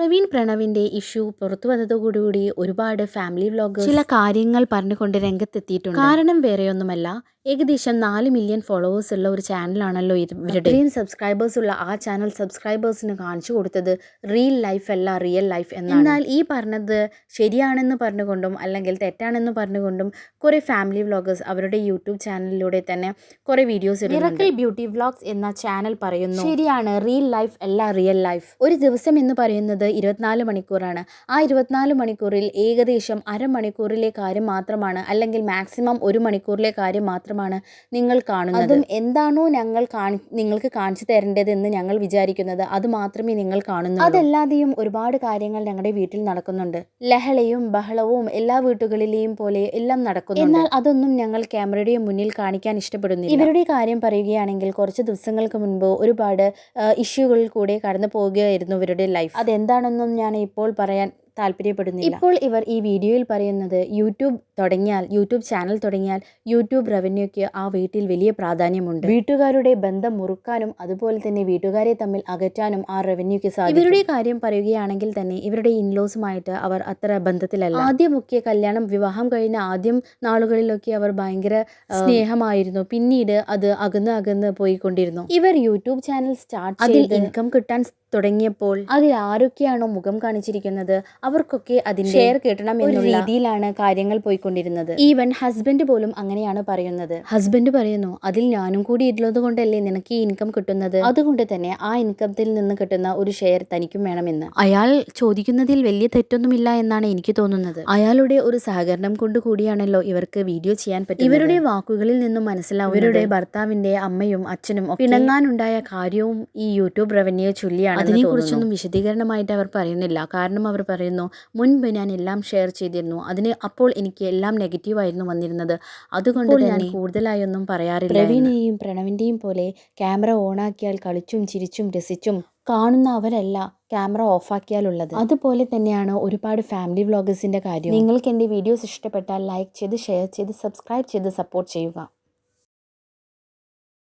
Praveen പ്രണവിന്റെ issue പുറത്തു വന്നതോടുകൂടി ഒരുപാട് ഫാമിലി വ്ലോഗേഴ്സ് ചില കാര്യങ്ങൾ പറഞ്ഞുകൊണ്ട് രംഗത്തെത്തിയിട്ടുണ്ട്. കാരണം വേറെയൊന്നുമല്ല, ഏകദേശം 4 മില്യൺ ഫോളോവേഴ്സ് ഉള്ള ഒരു ചാനലാണല്ലോ ഇവരുടെ. ഇത്രയും സബ്സ്ക്രൈബേഴ്സ് ഉള്ള ആ ചാനൽ സബ്സ്ക്രൈബേഴ്സിന് കാണിച്ചു കൊടുത്തത് റിയൽ ലൈഫ് അല്ല, റിയൽ ലൈഫ് എന്നാണ്. എന്നാൽ ഈ പറഞ്ഞത് ശരിയാണെന്ന് പറഞ്ഞുകൊണ്ടും അല്ലെങ്കിൽ തെറ്റാണെന്ന് പറഞ്ഞുകൊണ്ടും കുറെ ഫാമിലി വ്ലോഗേഴ്സ് അവരുടെ യൂട്യൂബ് ചാനലിലൂടെ തന്നെ കുറെ വീഡിയോസ് ഇടുന്നുണ്ട്. മിറക്കിൾ ബ്യൂട്ടി വ്ലോഗ്സ് എന്ന ചാനൽ പറയുന്നു, ശരിയാണ്, റിയൽ ലൈഫ് അല്ല, റിയൽ ലൈഫ്. ഒരു ദിവസം എന്ന് പറയുന്നത് 24 മണിക്കൂറാണ്. ആ 24 മണിക്കൂറിൽ ഏകദേശം അരമണിക്കൂറിലെ കാര്യം മാത്രമാണ്, അല്ലെങ്കിൽ മാക്സിമം 1 മണിക്കൂറിലെ കാര്യം മാത്രമാണ് നിങ്ങൾ കാണുന്നത്. അതും എന്താണോ ഞങ്ങൾ നിങ്ങൾക്ക് കാണിച്ചു തരേണ്ടതെന്ന് ഞങ്ങൾ വിചാരിക്കുന്നത് അത് മാത്രമേ നിങ്ങൾ കാണുന്നുള്ളൂ. അതല്ലാതെയും ഒരുപാട് കാര്യങ്ങൾ ഞങ്ങളുടെ വീട്ടിൽ നടക്കുന്നുണ്ട്. ലഹളയും ബഹളവും എല്ലാ വീട്ടുകളിലെയും പോലെ എല്ലാം നടക്കുന്നുണ്ട്. എന്നാൽ അതൊന്നും ഞങ്ങൾ ക്യാമറയുടെ മുന്നിൽ കാണിക്കാൻ ഇഷ്ടപ്പെടുന്നില്ല. ഇവരുടെ കാര്യം പറയുകയാണെങ്കിൽ കുറച്ച് ദിവസങ്ങൾക്ക് മുൻപ് ഒരുപാട് ഇഷ്യൂകളിൽ കൂടെ കടന്നു പോവുകയായിരുന്നു ഇവരുടെ ലൈഫ്. അതെന്താണെന്നും ഞാൻ ഇപ്പോൾ പറയാൻ താല്പര്യപ്പെടുന്നില്ല. ഇപ്പോൾ ഇവർ ഈ വീഡിയോയിൽ പറയുന്നത് യൂട്യൂബ് ചാനൽ തുടങ്ങിയാൽ യൂട്യൂബ് റവന്യൂക്ക് ആ വീട്ടിൽ വലിയ പ്രാധാന്യമുണ്ട്. വീട്ടുകാരുടെ ബന്ധം മുറുക്കാനും അതുപോലെ തന്നെ വീട്ടുകാരെ തമ്മിൽ അകറ്റാനും ആ റവന്യൂക്ക് സാധിക്കും. ഇവരുടെ കാര്യം പറയുകയാണെങ്കിൽ തന്നെ ഇവരുടെ ഇൻലോസുമായിട്ട് അവർ അത്ര ബന്ധത്തിലല്ല. ആദ്യമൊക്കെ വിവാഹം കഴിഞ്ഞ ആദ്യം നാളുകളിലൊക്കെ അവർ ഭയങ്കര സ്നേഹമായിരുന്നു. പിന്നീട് അത് അകന്ന് പോയിക്കൊണ്ടിരുന്നു. ഇവർ യൂട്യൂബ് ചാനൽ സ്റ്റാർട്ട് ചെയ്ത് ഇൻകം കിട്ടാൻ തുടങ്ങിയപ്പോൾ അതിൽ ആരൊക്കെയാണോ മുഖം കാണിച്ചിരിക്കുന്നത് അവർക്കൊക്കെ അതിന്റെ ഷെയർ കിട്ടണം എന്ന രീതിയിലാണ് കാര്യങ്ങൾ പോയിക്കൊണ്ടിരുന്നത്. ഈവൻ ഹസ്ബൻഡ് പോലും അങ്ങനെയാണ് പറയുന്നത്. ഹസ്ബൻഡ് പറയുന്നു, അതിൽ ഞാനും കൂടി ഉള്ളത് കൊണ്ടല്ലേ നിനക്ക് ഈ ഇൻകം കിട്ടുന്നത്, അതുകൊണ്ട് തന്നെ ആ ഇൻകത്തിൽ നിന്ന് കിട്ടുന്ന ഒരു ഷെയർ തനിക്കും വേണമെന്ന്. അയാൾ ചോദിക്കുന്നതിൽ വലിയ തെറ്റൊന്നുമില്ല എന്നാണ് എനിക്ക് തോന്നുന്നത്. അയാളുടെ ഒരു സഹകരണം കൊണ്ട് കൂടിയാണല്ലോ ഇവർക്ക് വീഡിയോ ചെയ്യാൻ പറ്റുന്നത്. ഇവരുടെ വാക്കുകളിൽ നിന്നും മനസ്സിലാവും ഇവരുടെ ഭർത്താവിന്റെ അമ്മയും അച്ഛനും പിണങ്ങാനുണ്ടായ കാര്യവും ഈ യൂട്യൂബ് റവന്യൂ ചൊല്ലിയാണ്. അതിനെക്കുറിച്ചൊന്നും വിശദീകരണമായിട്ട് അവർ പറയുന്നില്ല. കാരണം അവർ പറയുന്നു, മുൻപ് ഞാൻ എല്ലാം ഷെയർ ചെയ്തിരുന്നു, അപ്പോൾ എനിക്ക് എല്ലാം നെഗറ്റീവായിരുന്നു വന്നിരുന്നത്, അതുകൊണ്ട് ഞാൻ കൂടുതലായൊന്നും പറയാറില്ല. പ്രവീണിനെയും പ്രണവിൻ്റെയും പോലെ ക്യാമറ ഓണാക്കിയാൽ കളിച്ചും ചിരിച്ചും രസിച്ചും കാണുന്ന അവരല്ല ക്യാമറ ഓഫാക്കിയാലുള്ളത്. അതുപോലെ തന്നെയാണ് ഒരുപാട് ഫാമിലി വ്ളോഗേഴ്സിൻ്റെ കാര്യം. നിങ്ങൾക്ക് എൻ്റെ വീഡിയോസ് ഇഷ്ടപ്പെട്ടാൽ ലൈക്ക് ചെയ്ത് ഷെയർ ചെയ്ത് സബ്സ്ക്രൈബ് ചെയ്ത് സപ്പോർട്ട് ചെയ്യുക.